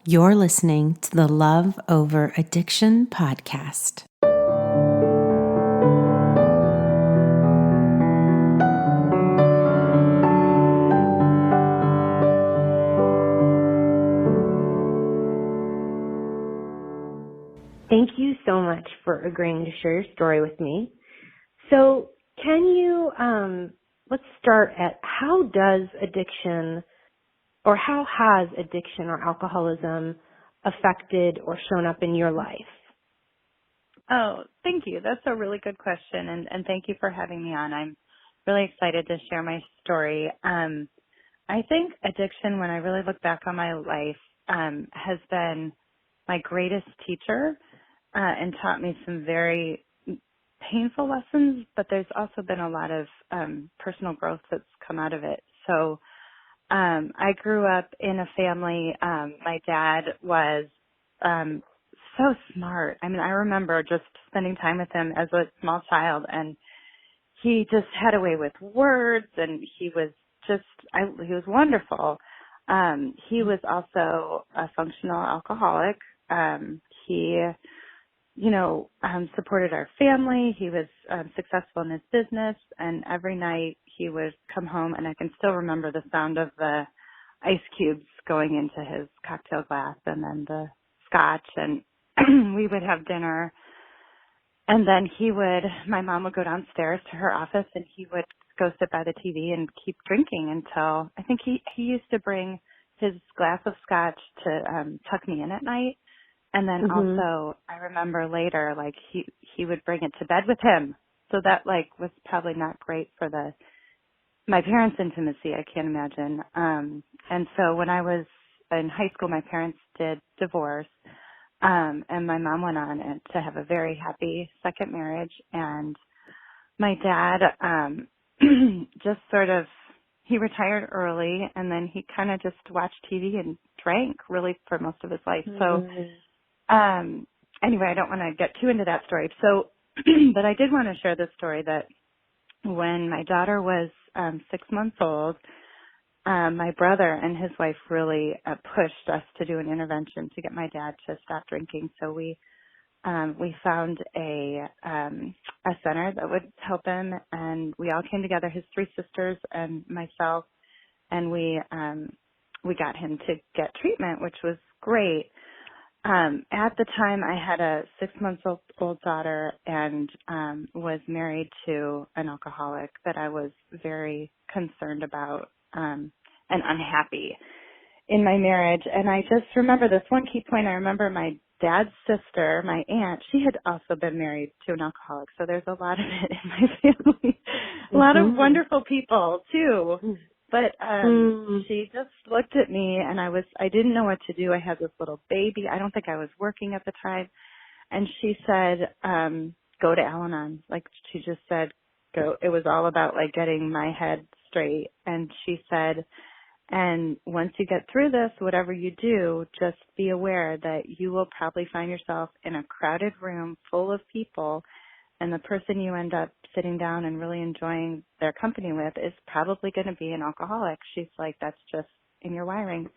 You're listening to the Love Over Addiction podcast. Thank you so much for agreeing to share your story with me. So can you, let's start at how does addiction or how has addiction or alcoholism affected or shown up in your life? Oh, thank you. That's a really good question, and thank you for having me on. I'm really excited to share my story. I think addiction, when I really look back on my life, has been my greatest teacher and taught me some very painful lessons, but there's also been a lot of personal growth that's come out of it. So I grew up in a family. My dad was so smart. I mean, I remember just spending time with him as a small child, and he just had a way with words, and he was he was wonderful. He was also a functional alcoholic. He, supported our family. He was successful in his business, and every night he would come home, and I can still remember the sound of the ice cubes going into his cocktail glass, and then the scotch, and we would have dinner. And then my mom would go downstairs to her office, and he would go sit by the TV and keep drinking until, I think he used to bring his glass of scotch to tuck me in at night. And then also, I remember later, he would bring it to bed with him. So that was probably not great for my parents' intimacy, I can't imagine. And so when I was in high school, my parents did divorce. And my mom went on to have a very happy second marriage. And my dad, just he retired early, and then he kind of just watched TV and drank really for most of his life. So, anyway, I don't want to get too into that story. So, but I did want to share this story that when my daughter was 6 months old, my brother and his wife really pushed us to do an intervention to get my dad to stop drinking. So we found a center that would help him, and we all came together, his three sisters and myself, and we got him to get treatment, which was great. At the time, I had a 6 month old daughter and was married to an alcoholic that I was very concerned about and unhappy in my marriage. And I just remember this one key point. I remember my dad's sister, my aunt, she had also been married to an alcoholic. So there's a lot of it in my family. A lot of wonderful people too. But she just looked at me, and I didn't know what to do. I had this little baby. I don't think I was working at the time. And she said, go to Al-Anon. She just said, go. It was all about getting my head straight. And she said, and once you get through this, whatever you do, just be aware that you will probably find yourself in a crowded room full of people, and the person you end up sitting down and really enjoying their company with is probably going to be an alcoholic. She's like, that's just in your wiring.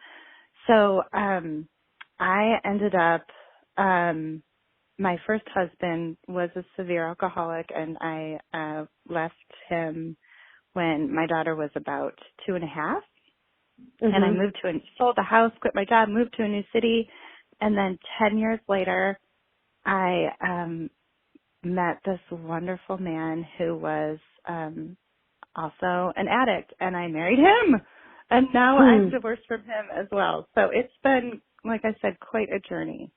So I ended up, my first husband was a severe alcoholic, and I left him when my daughter was about 2.5. And I sold the house, quit my job, moved to a new city. And then 10 years later, I met this wonderful man who was also an addict, and I married him. And now I'm divorced from him as well. So it's been, like I said, quite a journey.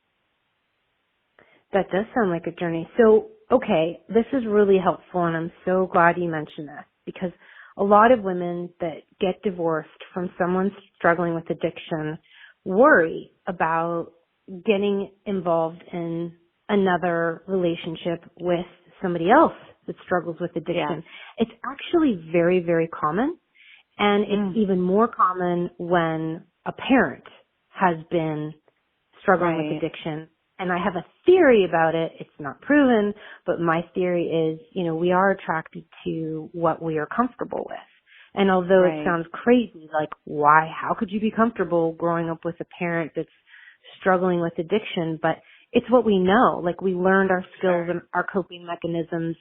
That does sound like a journey. So, okay, this is really helpful, and I'm so glad you mentioned this, because a lot of women that get divorced from someone struggling with addiction worry about getting involved in another relationship with somebody else that struggles with addiction. Yeah. It's actually very, very common, and it's even more common when a parent has been struggling with addiction. And I have a theory about it. It's not proven, but my theory is, we are attracted to what we are comfortable with. And although it sounds crazy, why, how could you be comfortable growing up with a parent that's struggling with addiction, but it's what we know. Like, we learned our skills Sure. and our coping mechanisms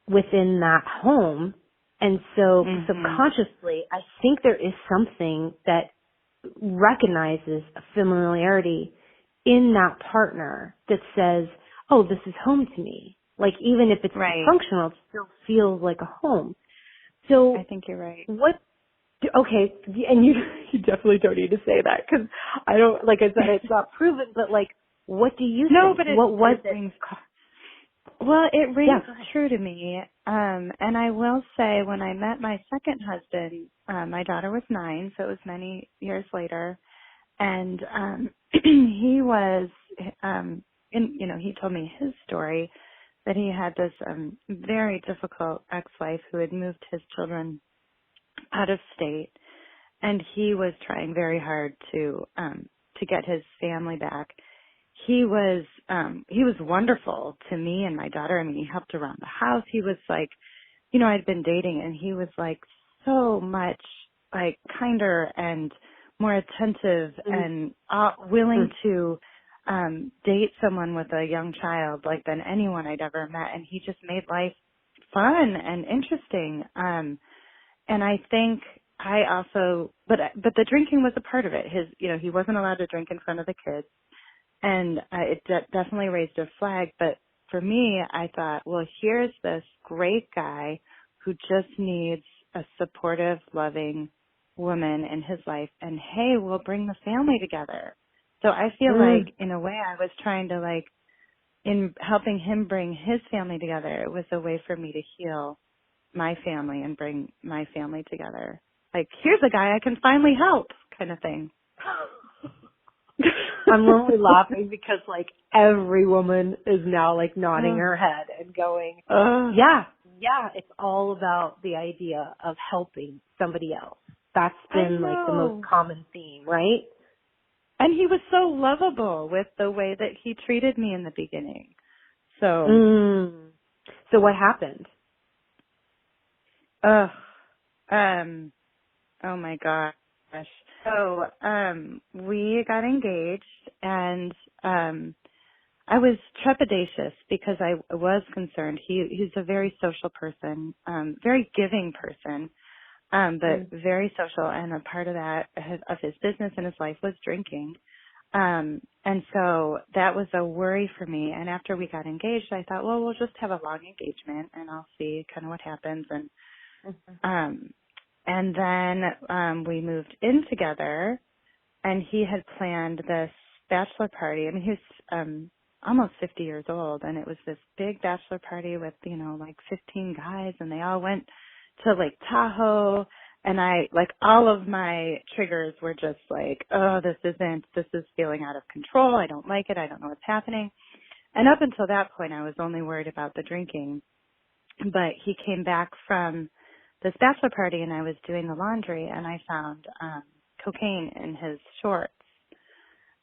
within that home. And so subconsciously, I think there is something that recognizes a familiarity in that partner that says, oh, this is home to me. Like, even if it's Right. dysfunctional, it still feels like a home. So I think you're right. okay, and you definitely don't need to say that, because I don't, like I said, it's not proven, but like, what do you No, think? but What was it it? rings. Well, it Yeah, rings go ahead. true to me. And I will say, when I met my second husband, my daughter was 9, so it was many years later. And he was, he told me his story, that he had this very difficult ex-wife who had moved his children out of state, and he was trying very hard to get his family back. He was wonderful to me and my daughter. I mean, he helped around the house. He was like, I'd been dating, and he was like so much like kinder and more attentive and willing to date someone with a young child like than anyone I'd ever met. And he just made life fun and interesting. And I think I also, but the drinking was a part of it. He wasn't allowed to drink in front of the kids, and it definitely raised a flag. But for me, I thought, well, here's this great guy who just needs a supportive, loving woman in his life, and hey, we'll bring the family together. So I feel like, in a way, I was trying to, like, in helping him bring his family together, it was a way for me to heal my family and bring my family together. Like, here's a guy I can finally help, kind of thing. I'm only laughing because, like, every woman is now, like, nodding her head and going, yeah, it's all about the idea of helping somebody else. That's been, like, the most common theme, right? And he was so lovable with the way that he treated me in the beginning. So, So what happened? oh my gosh. So, we got engaged, and I was trepidatious because I was concerned. He's a very social person, very giving person, but very social, and a part of that, of his business and his life, was drinking. And so that was a worry for me. And after we got engaged, I thought, well, we'll just have a long engagement and I'll see kind of what happens. And then we moved in together, and he had planned this bachelor party. I mean, he was almost 50 years old, and it was this big bachelor party with, like 15 guys, and they all went to Lake Tahoe. And all of my triggers were just like, oh, this is feeling out of control. I don't like it. I don't know what's happening. And up until that point, I was only worried about the drinking. But he came back from this bachelor party, and I was doing the laundry, and I found cocaine in his shorts.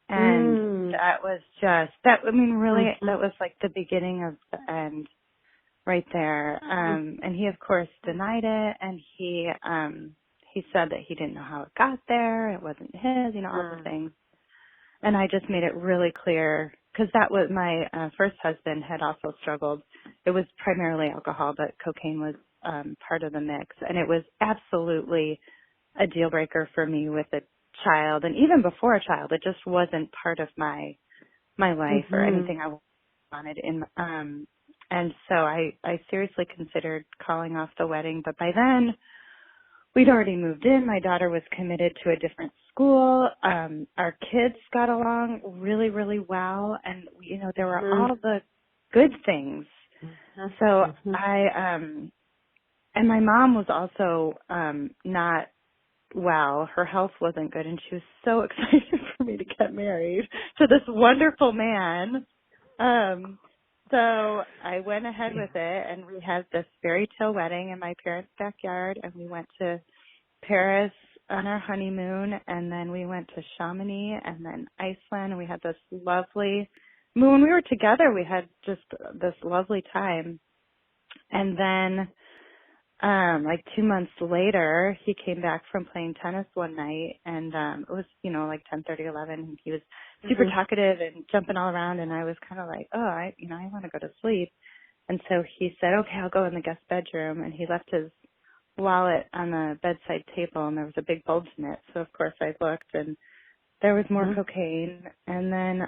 And that was that was like the beginning of the end right there. And he, of course, denied it, and he said that he didn't know how it got there. It wasn't his, all the things. And I just made it really clear, because that was my first husband had also struggled. It was primarily alcohol, but cocaine was part of the mix. And it was absolutely a deal breaker for me with a child. And even before a child, it just wasn't part of my life or anything I wanted in. And so I seriously considered calling off the wedding. But by then, we'd already moved in. My daughter was committed to a different school. Our kids got along really, really well. And, there were all the good things. So and my mom was also not well. Her health wasn't good, and she was so excited for me to get married to this wonderful man. So I went ahead with it, and we had this fairy tale wedding in my parents' backyard, and we went to Paris on our honeymoon, and then we went to Chamonix and then Iceland, and we had this lovely, when we were together, we had just this lovely time. And then like 2 months later, he came back from playing tennis one night, and it was, like 10:30, 11, and he was super Mhm. talkative and jumping all around, and I was kind of like, oh, I want to go to sleep. And so he said, okay, I'll go in the guest bedroom, and he left his wallet on the bedside table, and there was a big bulge in it. So of course I looked, and there was more Mhm. cocaine. And then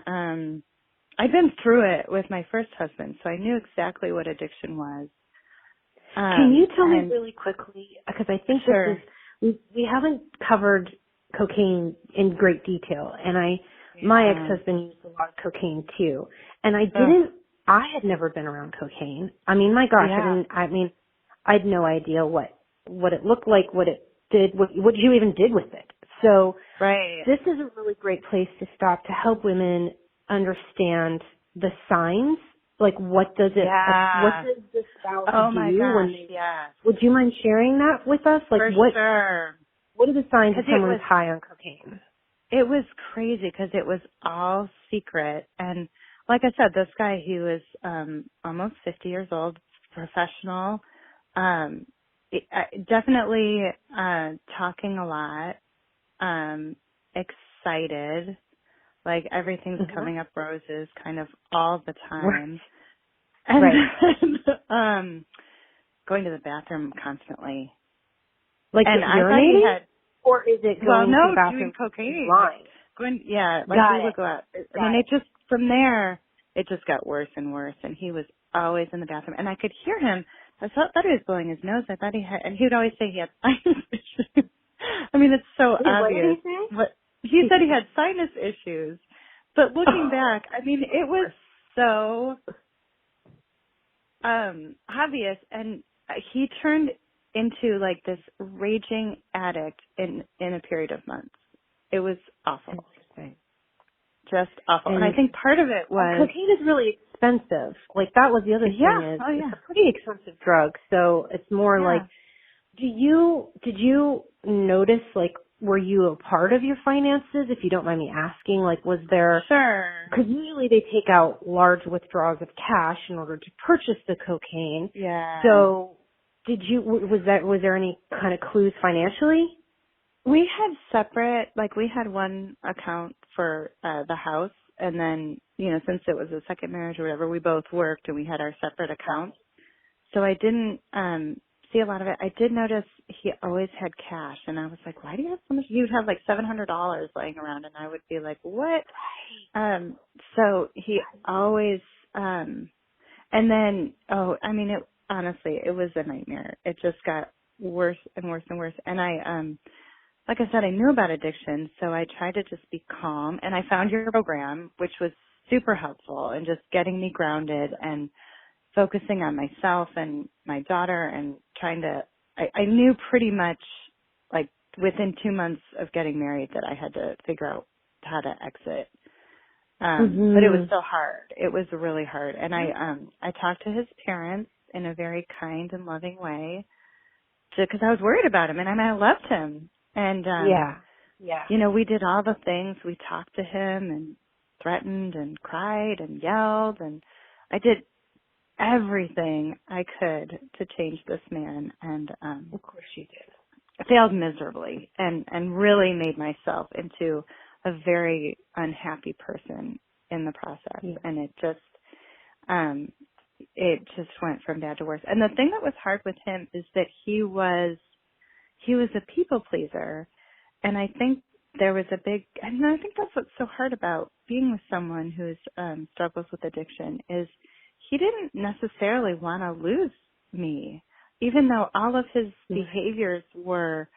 I'd been through it with my first husband, so I knew exactly what addiction was. Can you tell me And really quickly, because I think this is, sure, we haven't covered cocaine in great detail, and my yeah, ex-husband used a lot of cocaine too, and ugh, I had never been around cocaine. I mean, my gosh, yeah, I had no idea what it looked like, what it did, what you even did with it. So right, this is a really great place to stop to help women understand the signs. Like, what does yeah. the spouse Oh my do when gosh, they, yes, would you mind sharing that with us? Like, for sure. what are the signs that Because someone's high on cocaine? it was crazy because it was all secret. And like I said, this guy, he was almost 50 years old, professional, definitely talking a lot, excited, like everything's Mhm. coming up roses kind of all the Right. time. And Right. then going to the bathroom constantly. Like And I thought he urinating? had, Or is it well, going to the no, doing bathroom and cocaine, like lying? going, yeah, like we Got would it. go out. I mean, Got it it. just, from there, it just got worse and worse, and he was always in the bathroom, and I could hear him. I thought he was blowing his nose. I thought he had, and he would always say he had sinus issues. I mean, it's so Wait, what did obvious. he say? But he said he had sinus issues. But looking back, I mean, it was so obvious, and he turned into like this raging addict in a period of months. It was awful, Interesting. just awful. And I And think part of it was, cocaine is really expensive. Like, that was the other thing, yeah, is oh it's yeah, a pretty expensive drug. So it's more like, yeah, did you notice, like, were you a part of your finances, if you don't mind me asking? Like, was there, sure, because usually they take out large withdrawals of cash in order to purchase the cocaine. yeah. So was there any kind of clues financially? We had separate, like we had one account for the house, and then since it was a second marriage or whatever, we both worked and we had our separate accounts. So I didn't see a lot of it. I did notice he always had cash, and I was like, why do you have so much? He would have like $700 laying around, and I would be like, what? So he always, and then, oh, I mean, it honestly, it was a nightmare. It just got worse and worse and worse. And like I said, I knew about addiction, so I tried to just be calm, and I found your program, which was super helpful in just getting me grounded and focusing on myself and my daughter, and trying to, I knew pretty much, like within 2 months of getting married, that I had to figure out how to exit. But it was Mhm. so hard. It was really hard. And I talked to his parents in a very kind and loving way, because I was worried about him, and I loved him. And, Yeah. Yeah. we did all the things. We talked to him and threatened and cried and yelled, and I did everything I could to change this man, and Of course you did. I failed miserably, and really made myself into a very unhappy person in the process. Yeah. And um it just went from bad to worse. And the thing that was hard with him is that he was a people pleaser, and I think there was a big, and I think that's what's so hard about being with someone who's struggles with addiction, is he didn't necessarily want to lose me, even though all of his behaviors were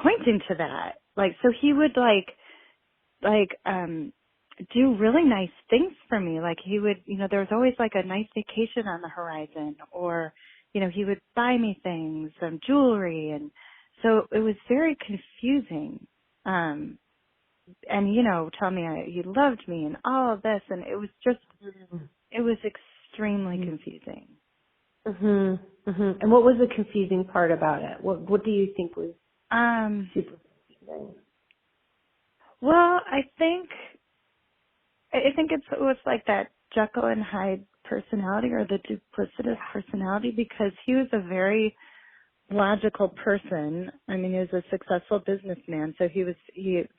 pointing to that. Like, so he would do really nice things for me. Like, he would, there was always like a nice vacation on the horizon, or, he would buy me things, jewelry, and so it was very confusing. And, tell me he loved me and all of this, and it was just, it was extremely confusing. Mhm. Mhm. And what was the confusing part about it? What do you think was super confusing? Well, I think it was like that Jekyll and Hyde personality, or the duplicitous personality, because he was a very logical person. I mean, he was a successful businessman, so he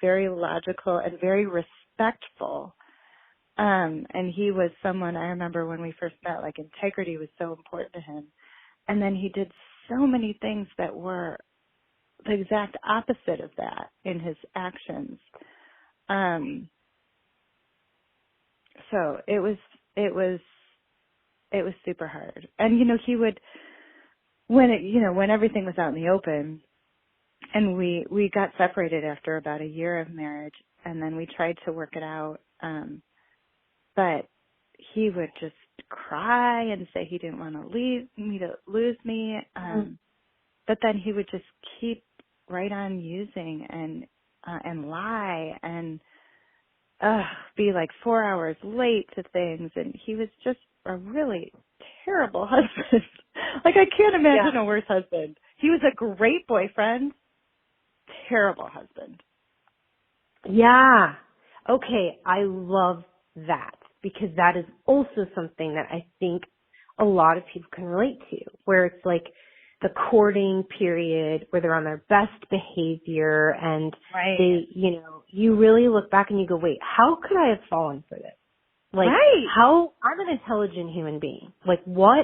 very logical and very respectful. And he was someone, I remember when we first met, like integrity was so important to him. And then he did so many things that were the exact opposite of that in his actions. So it was super hard. And, he would, when everything was out in the open and we got separated after about a year of marriage, and then we tried to work it out. But he would just cry and say he didn't want to lose me. But then he would just keep right on using and lie and be like 4 hours late to things. And he was just a really terrible husband. Like, I can't imagine a worse husband. He was a great boyfriend, terrible husband. Yeah. Okay, I love that, because that is also something that I think a lot of people can relate to, where it's like the courting period where they're on their best behavior and right. they, you really look back and you go, wait, how could I have fallen for this? Like, right. I'm an intelligent human being. Like, why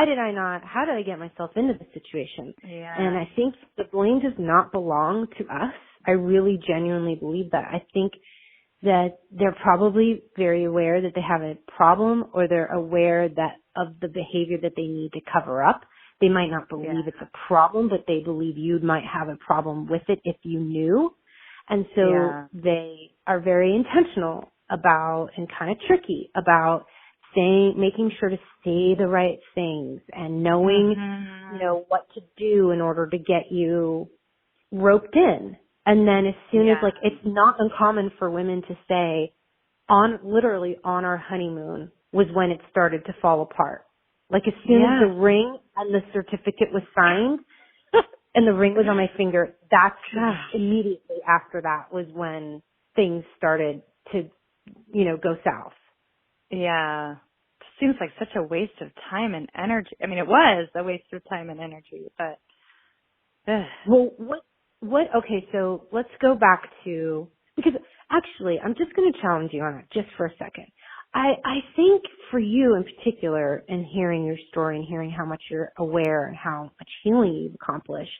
did I not, how did I get myself into this situation? Yeah. And I think the blame does not belong to us. I really genuinely believe that. I think that they're probably very aware that they have a problem, or they're aware that of the behavior that they need to cover up. They might not believe it's a problem, but they believe you might have a problem with it if you knew. And so they are very intentional about, and kind of tricky about making sure to say the right things and knowing, what to do in order to get you roped in. And then as soon as, it's not uncommon for women to say, literally on our honeymoon was when it started to fall apart. Like, as soon as the ring and the certificate was signed and the ring was on my finger, that's immediately after that was when things started to, go south. Yeah. Seems like such a waste of time and energy. I mean, it was a waste of time and energy, but. Well, okay, so let's go back to, because actually, I'm just going to challenge you on it just for a second. I think for you in particular, and hearing your story and hearing how much you're aware and how much healing you've accomplished,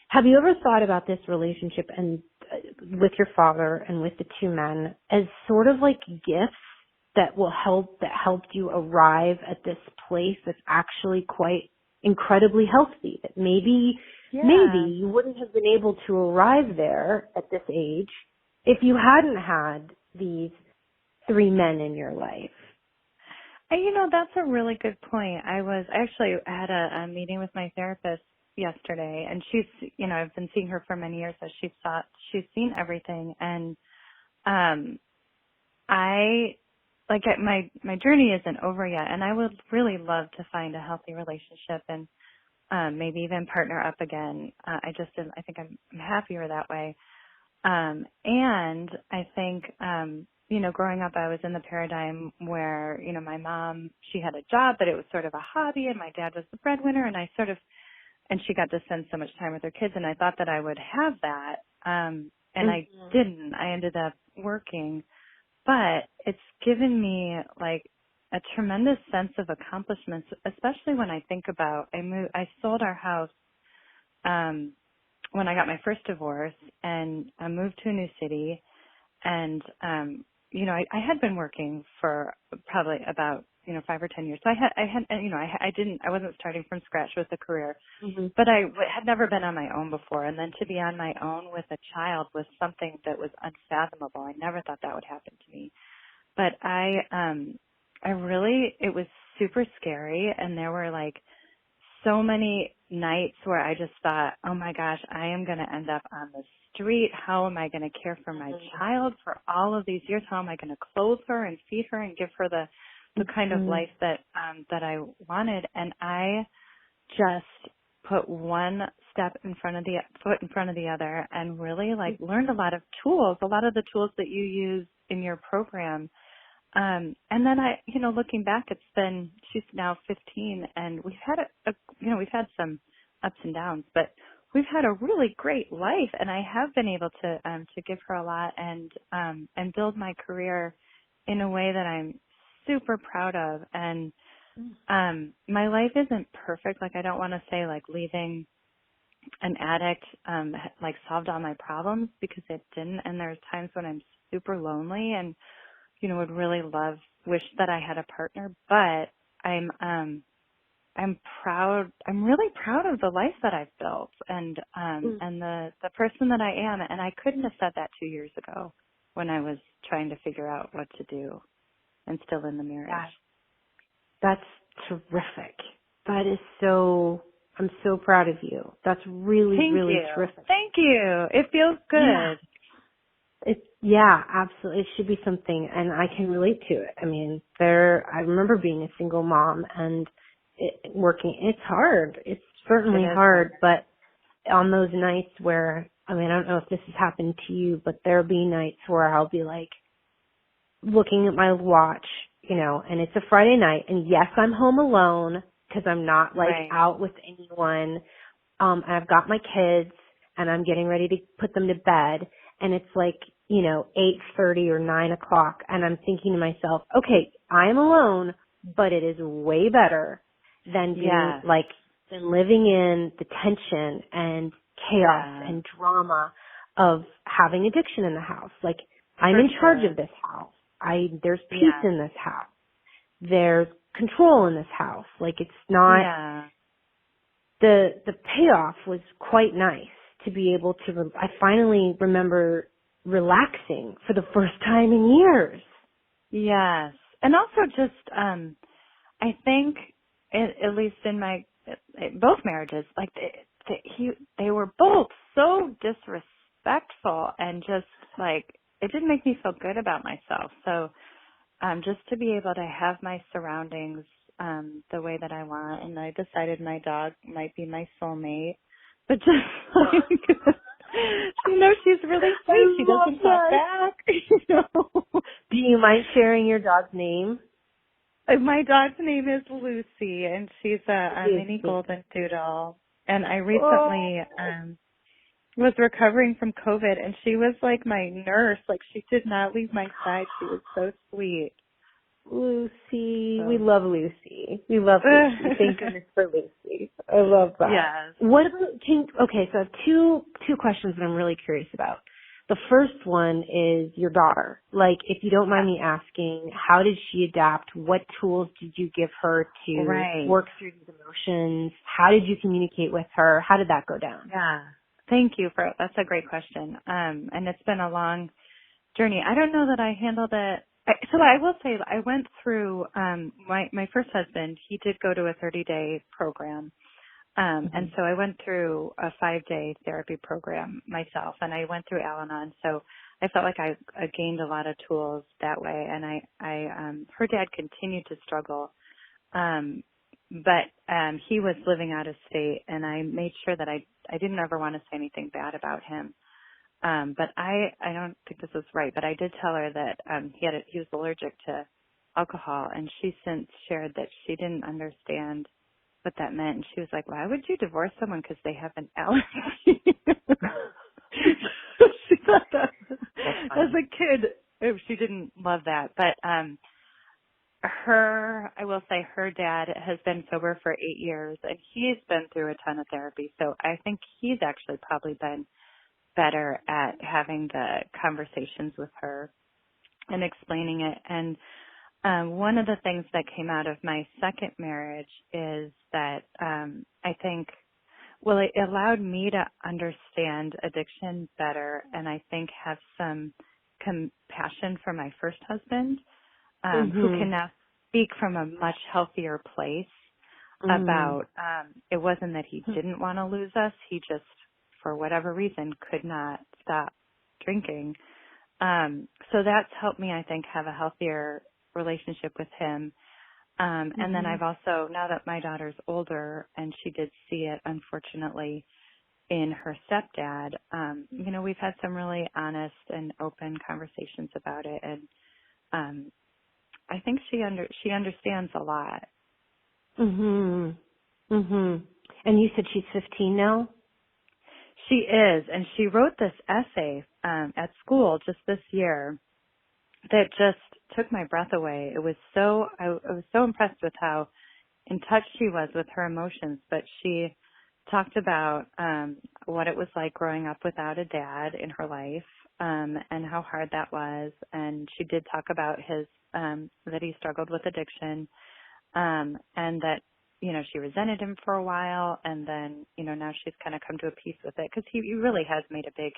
have you ever thought about this relationship and with your father and with the two men as sort of like gifts that helped you arrive at this place that's actually quite incredibly healthy, that maybe you wouldn't have been able to arrive there at this age if you hadn't had these 3 men in your life? That's a really good point. I actually had a meeting with my therapist yesterday, and she's, I've been seeing her for many years, so she's seen everything. And, my journey isn't over yet, and I would really love to find a healthy relationship and, maybe even partner up again. I think I'm happier that way. And I think, growing up, I was in the paradigm where, my mom, she had a job, but it was sort of a hobby, and my dad was the breadwinner, and she got to spend so much time with her kids, and I thought that I would have that. And I didn't. I ended up working, but it's given me like a tremendous sense of accomplishments, especially when I think about, I sold our house, when I got my first divorce, and I moved to a new city, and, I had been working for probably about, 5 or 10 years. So I wasn't starting from scratch with a career, but I had never been on my own before. And then to be on my own with a child was something that was unfathomable. I never thought that would happen to me, but it was super scary. And there were like so many nights where I just thought, oh my gosh, I am going to end up on the street. How am I going to care for my child for all of these years? How am I going to clothe her and feed her and give her the kind of life that I wanted? And I just put one foot in front of the other, and really learned a lot of the tools that you use in your program. And then looking back, she's now 15, and we've had we've had some ups and downs, but we've had a really great life, and I have been able to give her a lot and build my career in a way that I'm super proud of. And my life isn't perfect. Like, I don't want to say like leaving an addict like solved all my problems, because it didn't. And there's times when I'm super lonely and, you know, would really wish that I had a partner, but I'm proud. I'm really proud of the life that I've built and the person that I am. And I couldn't have said that 2 years ago when I was trying to figure out what to do and still in the marriage. That's terrific. That is so, I'm so proud of you. That's really, really terrific. Thank you. It feels good. Yeah, absolutely. It should be something, and I can relate to it. I mean, I remember being a single mom and working. It's hard. It's certainly hard, but on those nights where, I mean, I don't know if this has happened to you, but there'll be nights where I'll be like looking at my watch, you know, and it's a Friday night, and yes, I'm home alone because I'm not like out with anyone. I've got my kids and I'm getting ready to put them to bed, and it's like, you know, 8:30 or 9 o'clock, and I'm thinking to myself, okay, I'm alone, but it is way better than being than living in the tension and chaos and drama of having addiction in the house. Like, I'm in charge of this house. There's peace in this house. There's control in this house. Like, it's not, the payoff was quite nice to be able to, I finally remember relaxing for the first time in years. Yes. And also just, I think, at least in my, both marriages, like they were both so disrespectful and just like, it didn't make me feel good about myself. So, just to be able to have my surroundings, the way that I want. And I decided my dog might be my soulmate, but just like, you know, she's really sweet. She doesn't talk back. You know? Do you mind sharing your dog's name? My dog's name is Lucy, and she's a mini golden doodle. And I recently was recovering from COVID, and she was like my nurse. Like, she did not leave my side. She was so sweet. Lucy. We love Lucy. We love Lucy. Thank goodness for Lucy. I love that. Yes. What about, okay, so I have two questions that I'm really curious about. The first one is your daughter. Like, if you don't mind me asking, how did she adapt? What tools did you give her to work through these emotions? How did you communicate with her? How did that go down? Yeah. Thank you that's a great question. And it's been a long journey. I don't know that I handled it. So I will say I went through, my first husband, he did go to a 30-day program. And so I went through a 5-day therapy program myself, and I went through Al-Anon. So I felt like I gained a lot of tools that way. And her dad continued to struggle. But he was living out of state, and I made sure that I didn't ever want to say anything bad about him. But I don't think this is right, but I did tell her that, he was allergic to alcohol, and she since shared that she didn't understand what that meant. And she was like, why would you divorce someone because they have an allergy? She thought that, as a kid, she didn't love that. But, I will say her dad has been sober for 8 years, and he's been through a ton of therapy. So I think he's actually probably been better at having the conversations with her and explaining it. And one of the things that came out of my second marriage is that I think, it allowed me to understand addiction better, and I think have some compassion for my first husband, who can now speak from a much healthier place about it wasn't that he didn't want to lose us, he just, for whatever reason, could not stop drinking. So that's helped me, I think, have a healthier relationship with him. And then I've also, now that my daughter's older, and she did see it, unfortunately, in her stepdad, we've had some really honest and open conversations about it. And I think she understands a lot. And you said she's 15 now? She is, and she wrote this essay at school just this year that just took my breath away. It was I was so impressed with how in touch she was with her emotions, but she talked about what it was like growing up without a dad in her life, and how hard that was. And she did talk about his that he struggled with addiction, and that, you know, she resented him for a while, and then, you know, now she's kind of come to a peace with it because he really has made a big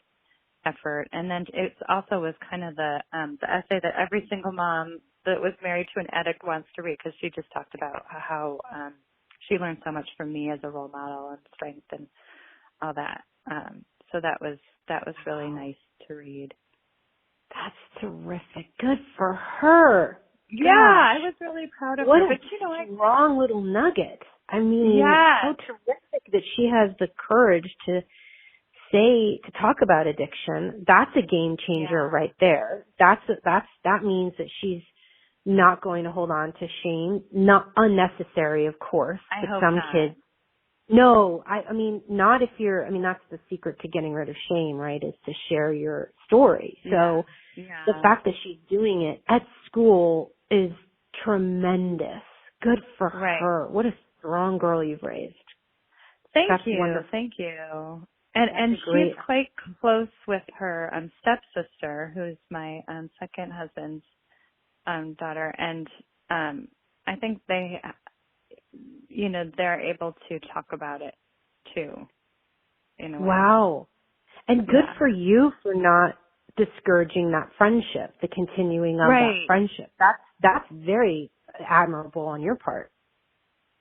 effort. And then it also was kind of the essay that every single mom that was married to an addict wants to read, because she just talked about how she learned so much from me as a role model and strength and all that. So that was really nice to read. That's terrific. Good for her. Yeah, Gosh. I was really proud of What her. a But you know, strong little nugget. I mean, yeah, so terrific that she has the courage to talk about addiction. That's a game changer right there. That means that she's not going to hold on to shame. Not unnecessary, of course. I But hope some not. kids, no, I mean, not if you're, I mean, that's the secret to getting rid of shame, right? Is to share your story. So Yeah. the fact that she's doing it at school is tremendous. Good for her. What a strong girl you've raised. That's you. Wonderful. Thank you. And she's quite close with her stepsister, who's my second husband's daughter, and I think they, you know, they're able to talk about it too. In a way. Wow. And good for you for not discouraging that friendship, the continuing of that friendship. That's very admirable on your part.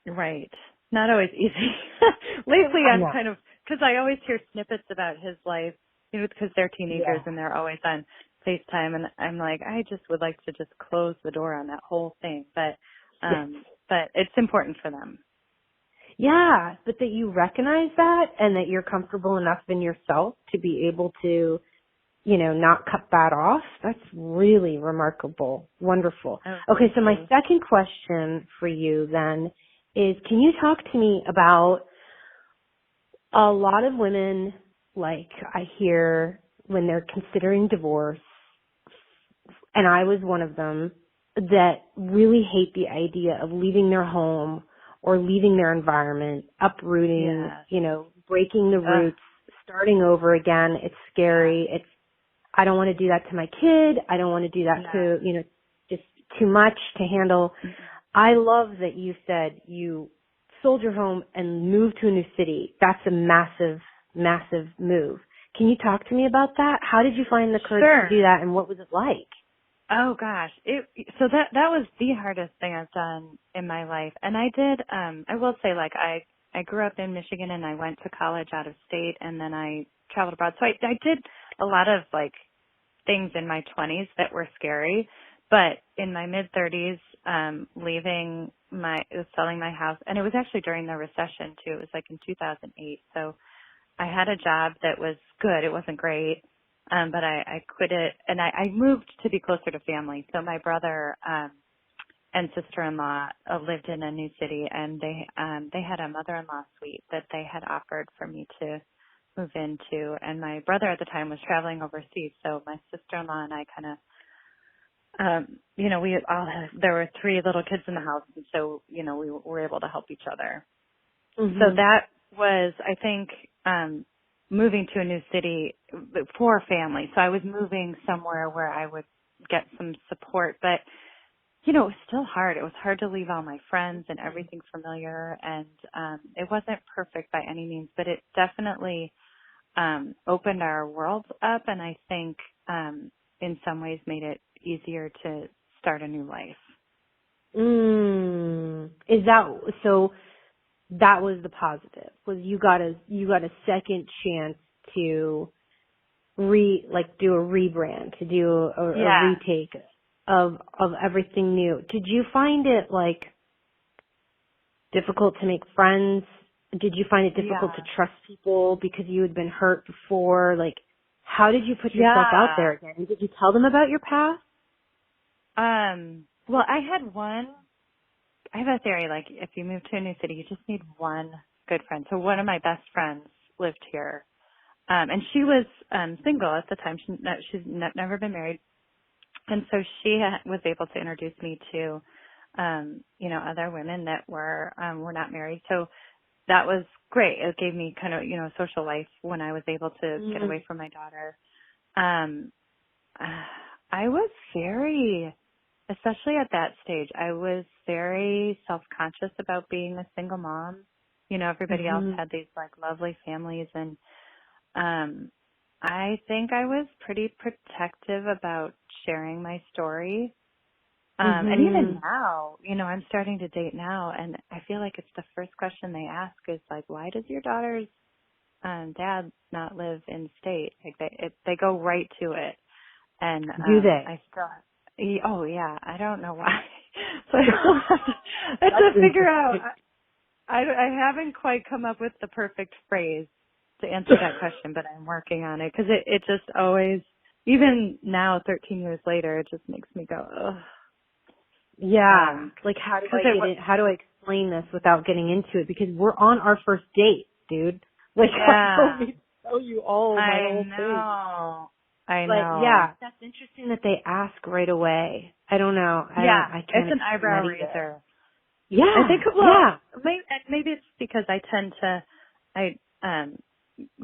Right. Not always easy. Lately I'm kind of, because I always hear snippets about his life, you know, because they're teenagers and they're always on FaceTime, and I'm like, I just would like to just close the door on that whole thing. But it's important for them. Yeah, but that you recognize that and that you're comfortable enough in yourself to be able to, you know, not cut that off. That's really remarkable. Wonderful. Okay, so my second question for you then is, can you talk to me about a lot of women, like I hear when they're considering divorce, and I was one of them, that really hate the idea of leaving their home or leaving their environment, uprooting, you know, breaking the roots, starting over again. It's scary. I don't want to do that to my kid. I don't want to do that to, you know, just too much to handle. I love that you said you sold your home and moved to a new city. That's a massive, massive move. Can you talk to me about that? How did you find the courage to do that, and what was it like? Oh gosh. So that was the hardest thing I've done in my life. And I did, I will say, like, I grew up in Michigan and I went to college out of state, and then I traveled abroad. So I did a lot of like things in my 20s that were scary, but in my mid 30s, selling my house, and it was actually during the recession too. It was like in 2008. So I had a job that was good. It wasn't great. But I quit it, and I moved to be closer to family. So my brother and sister-in-law lived in a new city, and they had a mother-in-law suite that they had offered for me to move into. And my brother at the time was traveling overseas, so my sister-in-law and I kind of, you know, there were 3 little kids in the house, and so, you know, we were able to help each other. Mm-hmm. So that was, I think, moving to a new city for family. So I was moving somewhere where I would get some support, but, you know, it was still hard. It was hard to leave all my friends and everything familiar, and it wasn't perfect by any means, but it definitely opened our worlds up, and I think in some ways made it easier to start a new life. Is that so? That was the positive. Was you got a second chance to do a rebrand, to do a retake of everything new. Did you find it like difficult to make friends? Did you find it difficult to trust people because you had been hurt before? Like, how did you put yourself out there again? Did you tell them about your past? Well, I have a theory, like if you move to a new city, you just need one good friend. So one of my best friends lived here. And she was single at the time. She's never been married. And so she was able to introduce me to, other women that were not married. So that was great. It gave me kind of, a social life when I was able to get away from my daughter. I was very, especially at that stage, I was very self-conscious about being a single mom. Everybody else had these like lovely families, and I think I was pretty protective about sharing my story. And even now, I'm starting to date now, and I feel like it's the first question they ask is like, why does your daughter's dad not live in state? Like they go right to it. And do they? I still, oh yeah, I don't know why. So I have to figure out. I haven't quite come up with the perfect phrase to answer that question, but I'm working on it because it just always, even now, 13 years later, it just makes me go, ugh. Yeah. Like how do I explain this without getting into it? Because we're on our first date, dude. Like yeah. I don't need to tell you all my whole thing. I know. But yeah, that's interesting that they ask right away. I don't know. I can't. It's an eyebrow raiser. Yeah. I think, maybe it's because I tend to,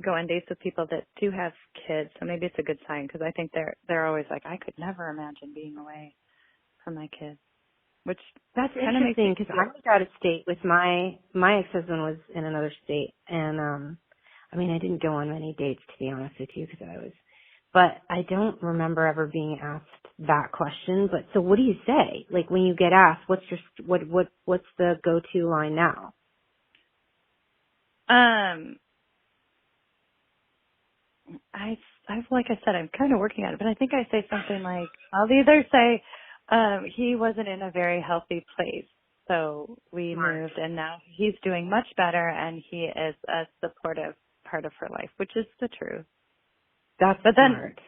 go on dates with people that do have kids, so maybe it's a good sign because I think they're always like, I could never imagine being away from my kids, which that's kind of interesting because I moved out of state with my ex-husband was in another state, and I didn't go on many dates to be honest with you but I don't remember ever being asked that question. But so what do you say? Like when you get asked, what's the go-to line now? I've like I said, I'm kind of working on it, but I think I say something like, I'll either say, he wasn't in a very healthy place, so we moved, and now he's doing much better, and he is a supportive part of her life, which is the truth. That's smart.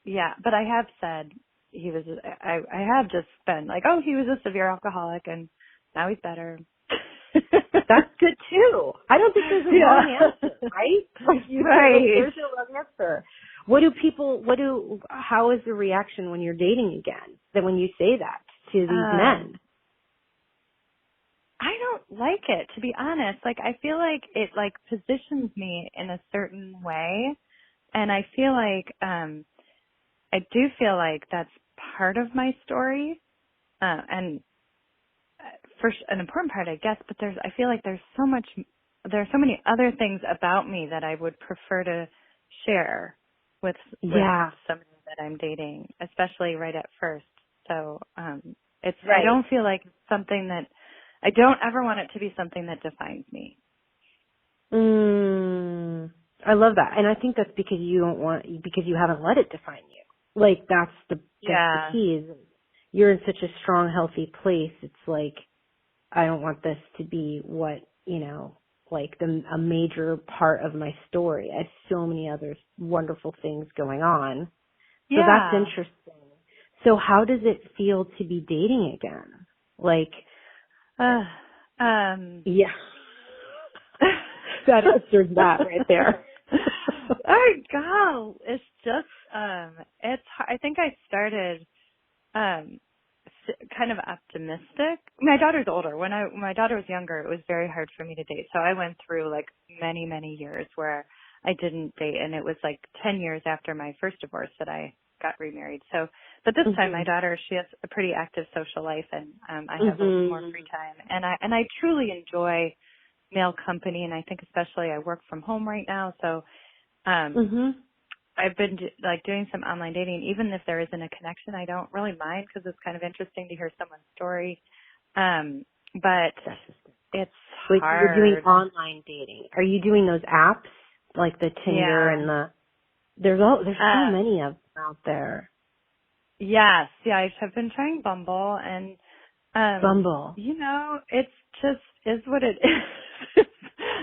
Yeah, but I have said I have just been like, oh, he was a severe alcoholic, and now he's better. That's good too. I don't think there's a wrong answer, right? Like there's no wrong answer. How is the reaction when you're dating again? That when you say that to these men? I don't like it, to be honest. Like I feel like it like positions me in a certain way, and I feel like I do feel like that's part of my story, and for an important part, I guess, but I feel like there are so many other things about me that I would prefer to share with somebody that I'm dating, especially right at first. So, it's, I don't feel like it's something that, I don't ever want it to be something that defines me. I love that. And I think that's because because you haven't let it define you. Like that's the key is you're in such a strong, healthy place. It's like, I don't want this to be what, like a major part of my story. I have so many other wonderful things going on. So that's interesting. So how does it feel to be dating again? Like, yeah. That answers that right there. Oh God, it's just, I think I started, kind of optimistic. My daughter's older. When my daughter was younger, it was very hard for me to date. So I went through like many, many years where I didn't date, and it was like 10 years after my first divorce that I got remarried. So, but this time my daughter, she has a pretty active social life, and I have a little more free time, and I truly enjoy male company, and I think especially I work from home right now, so I've been like doing some online dating. Even if there isn't a connection, I don't really mind because it's kind of interesting to hear someone's story. But it's hard. You're doing online dating. Are you doing those apps like the Tinder and there's so many of them out there. Yes, I have been trying Bumble, and Bumble. It's just is what it is.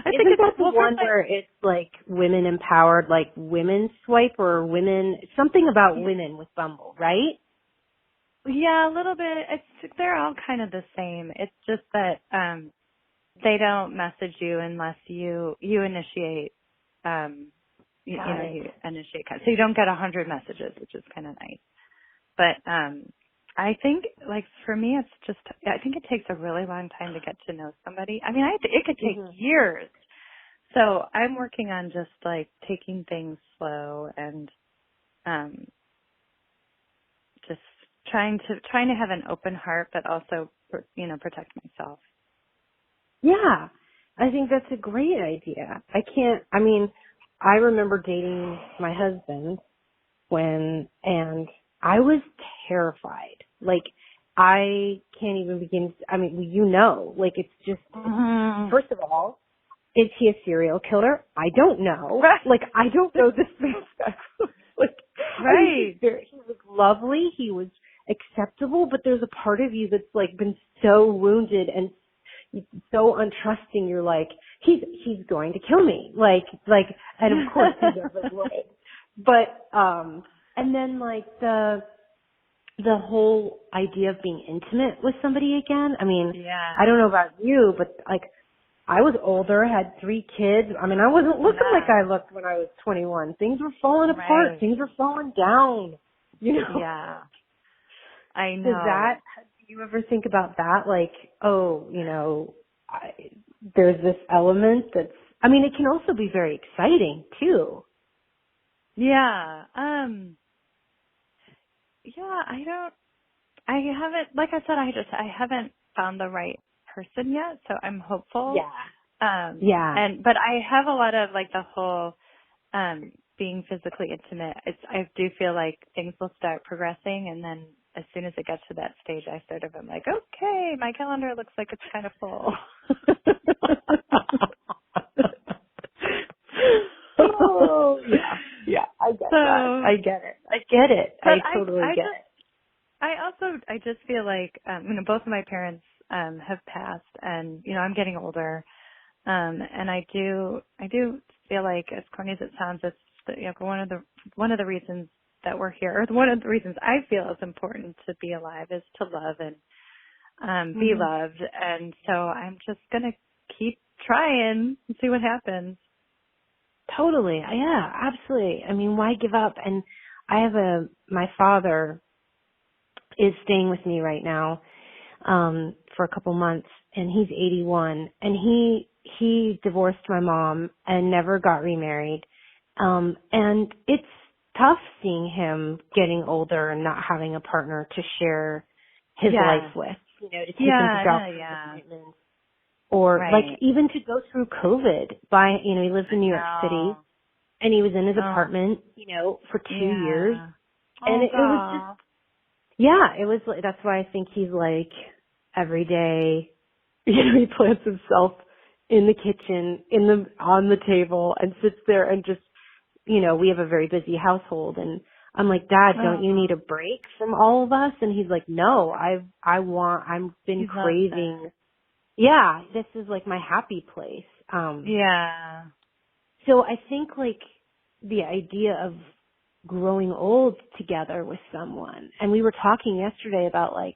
Isn't that the one where it's like women empowered, like women swipe or women, something about women with Bumble, right? Yeah, a little bit. They're all kind of the same. It's just that they don't message you unless you initiate, you initiate. So you don't get 100 messages, which is kind of nice. But, I think, like, for me, I think it takes a really long time to get to know somebody. I mean, it could take years. So I'm working on just, like, taking things slow and, just trying to have an open heart, but also, protect myself. Yeah, I think that's a great idea. I remember dating my husband and I was terrified. Like, I can't even begin, like, it's just, first of all, is he a serial killer? I don't know. Like, I don't know this man's background. Like, right. He was lovely. He was acceptable, but there's a part of you that's, like, been so wounded and so untrusting. You're like, he's going to kill me. Like, and of course he never would. But, and then, like, the whole idea of being intimate with somebody again. I mean, I don't know about you, but, like, I was older, had 3 kids. I mean, I wasn't looking like I looked when I was 21. Things were falling apart. Things were falling down. You know? Yeah. I know. Do you ever think about that? Like, there's this element that's, it can also be very exciting too. Yeah. I haven't, like I said, I haven't found the right person yet, so I'm hopeful. But I have a lot of, like, the whole, being physically intimate. I do feel like things will start progressing, and then as soon as it gets to that stage, I sort of am like, okay, my calendar looks like it's kind of full. Oh, yeah, I get that. I get it. I totally get it. I just feel like, both of my parents, have passed, and, I'm getting older. And I do feel like, as corny as it sounds, it's, one of the reasons that we're here, or one of the reasons I feel it's important to be alive, is to love and, be loved. And so I'm just going to keep trying and see what happens. Totally. Yeah, absolutely. I mean, why give up? And I have my father is staying with me right now, for a couple months, and he's 81, and he divorced my mom and never got remarried. And it's tough seeing him getting older and not having a partner to share his life with, to take him to doctor's appointments. Or like even to go through COVID he lives in New York City, and he was in his apartment, for 2 years. And it was just, that's why I think he's like every day, he plants himself in the kitchen, on the table, and sits there and just, we have a very busy household, and I'm like, Dad, don't you need a break from all of us? And he's like, no, I've been craving. Yeah, this is like my happy place. So I think, like, the idea of growing old together with someone, and we were talking yesterday about, like,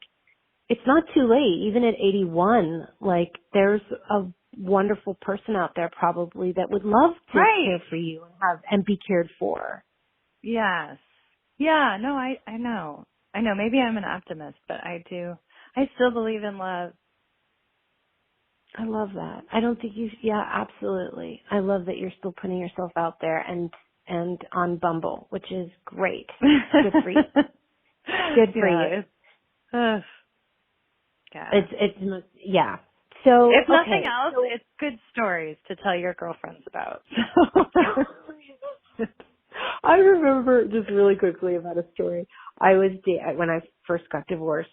it's not too late, even at 81, like, there's a wonderful person out there probably that would love to care for you and be cared for. Yes. Yeah, no, I know. Maybe I'm an optimist, but I still believe in love. I love that. I don't think absolutely. I love that you're still putting yourself out there and on Bumble, which is great. Good for you. Good for you. So if nothing else, it's good stories to tell your girlfriends about. I remember, just really quickly about a story. When I first got divorced,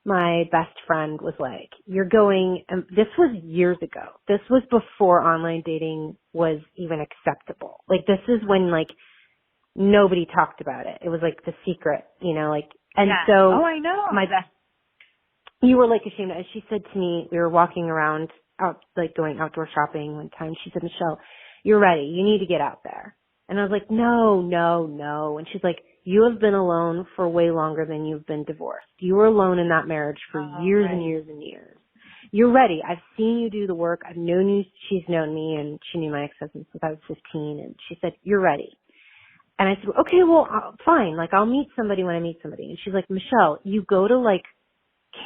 my best friend was like, you're going, and this was years ago. This was before online dating was even acceptable. Like, this is when, like, nobody talked about it. It was like the secret, so. Oh, I know. You were like ashamed. As she said to me, we were walking around going outdoor shopping one time. She said, Michelle, you're ready. You need to get out there. And I was like, no. And she's like, you have been alone for way longer than you've been divorced. You were alone in that marriage for years and years and years. you're ready. I've seen you do the work. I've known you. She's known me, and she knew my ex-husband since I was 15, and she said, you're ready. And I said, okay, well, fine. Like, I'll meet somebody when I meet somebody. And she's like, Michelle, you go to, like,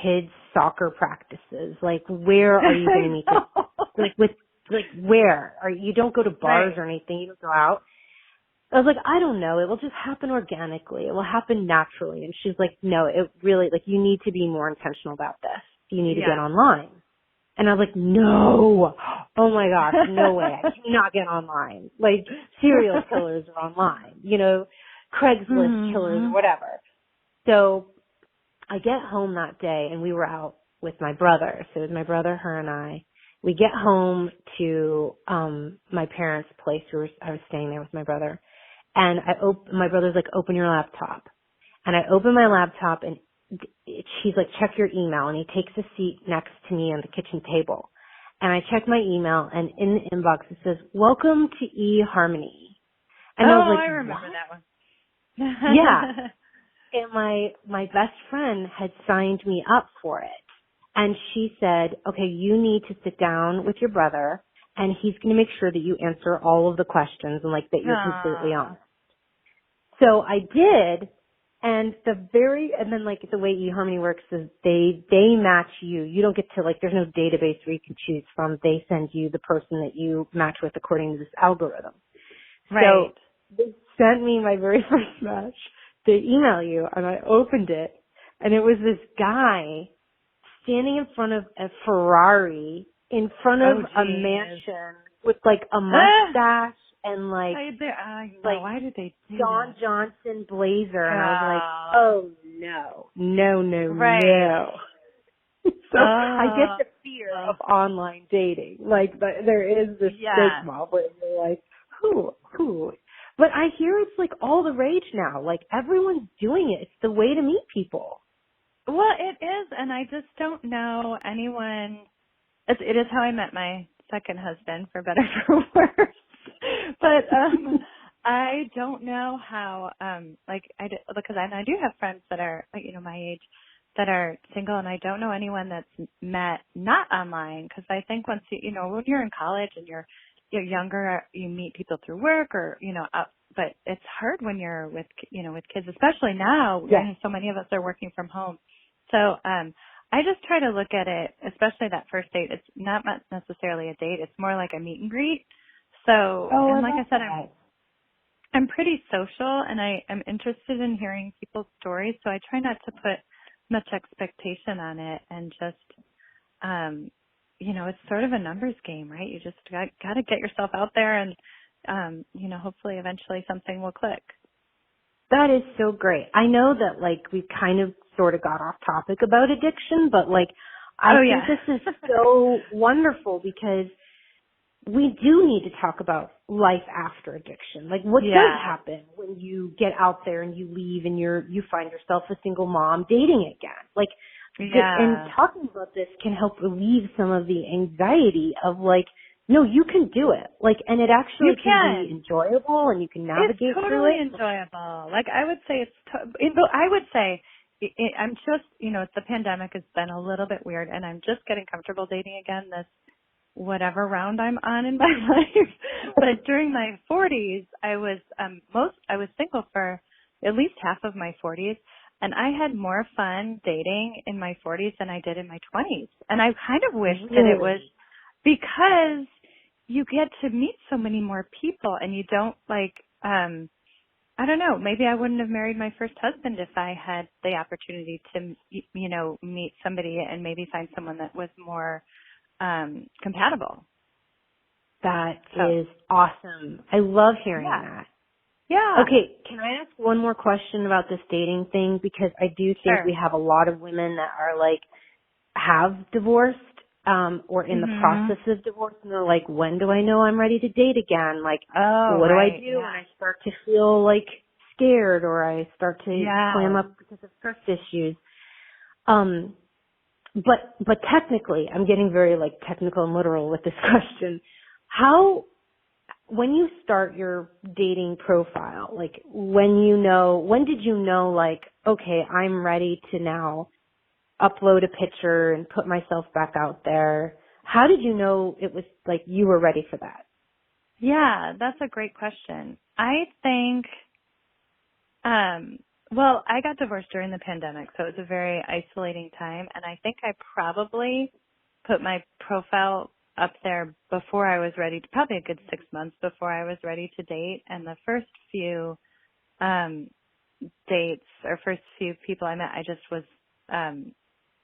kids' soccer practices. Like, where are you going to meet them? Where? You don't go to bars or anything. You don't go out. I was like, I don't know. It will just happen organically. It will happen naturally. And she's like, no, it really, like, you need to be more intentional about this. You need to get online. And I was like, no. Oh my gosh, no way. I cannot get online. Like, serial killers are online. You know, Craigslist killers or whatever. So I get home that day and we were out with my brother. So it was my brother, her, and I. We get home to my parents' place. I was staying there with my brother. And my brother's like, open your laptop. And I open my laptop and she's like, check your email. And he takes a seat next to me on the kitchen table. And I check my email and in the inbox it says, welcome to eHarmony. And I was like, I remember that one. Yeah. And my best friend had signed me up for it. And she said, okay, you need to sit down with your brother and he's going to make sure that you answer all of the questions and like that you're completely honest. So I did. And then like the way eHarmony works is they match you. You don't get to like, there's no database where you can choose from. They send you the person that you match with according to this algorithm. Right. So they sent me my very first match. They email you and I opened it and it was this guy standing in front of a Ferrari in front of a mansion with like a mustache and like why did they do John that? Johnson blazer and I was like, oh no. Right. So I get the fear of online dating. Like there is this stigma where you're like, who? But I hear it's like all the rage now. Like everyone's doing it. It's the way to meet people. Well, it is, and I just don't know anyone. It is how I met my second husband, for better or for worse. But I don't know how. Because I do have friends that are, my age, that are single, and I don't know anyone that's met not online. Because I think once when you're in college and you're younger, you meet people through work or but it's hard when you're with kids, especially now. Yes. So many of us are working from home. So I just try to look at it, especially that first date. It's not necessarily a date. It's more like a meet and greet. So, and like I said, I'm pretty social and I am interested in hearing people's stories. So I try not to put much expectation on it and just, it's sort of a numbers game, right? You just got to get yourself out there and, hopefully eventually something will click. That is so great. I know that like we kind of sort of got off topic about addiction, but like I think this is so wonderful because we do need to talk about life after addiction. Like what does happen when you get out there and you leave and you find yourself a single mom dating again? Like and talking about this can help relieve some of the anxiety of like, no, you can do it. Like, and it actually can be enjoyable and you can navigate through it. It's totally enjoyable. Like, I would say I'm just, the pandemic has been a little bit weird and I'm just getting comfortable dating again this whatever round I'm on in my life. But during my 40s, I was single for at least half of my 40s. And I had more fun dating in my 40s than I did in my 20s. And I kind of wish that it was because you get to meet so many more people and you don't I don't know, maybe I wouldn't have married my first husband if I had the opportunity to, meet somebody and maybe find someone that was more compatible. That is awesome. I love hearing that. Yeah. Okay, can I ask one more question about this dating thing? Because I do think we have a lot of women that are like, have divorced, or in the process of divorce, and they're like, when do I know I'm ready to date again? Like, what do I do when I start to feel like scared or I start to clam up because of trust issues? But technically, I'm getting very like technical and literal with this question. When you start your dating profile, like when did you know like, okay, I'm ready to now upload a picture and put myself back out there. How did you know it was like you were ready for that? Yeah, that's a great question. I think, well, I got divorced during the pandemic, so it was a very isolating time, and I think I probably put my profile up there before I was ready, probably a good 6 months before I was ready to date, and the first few dates or first few people I met, I just was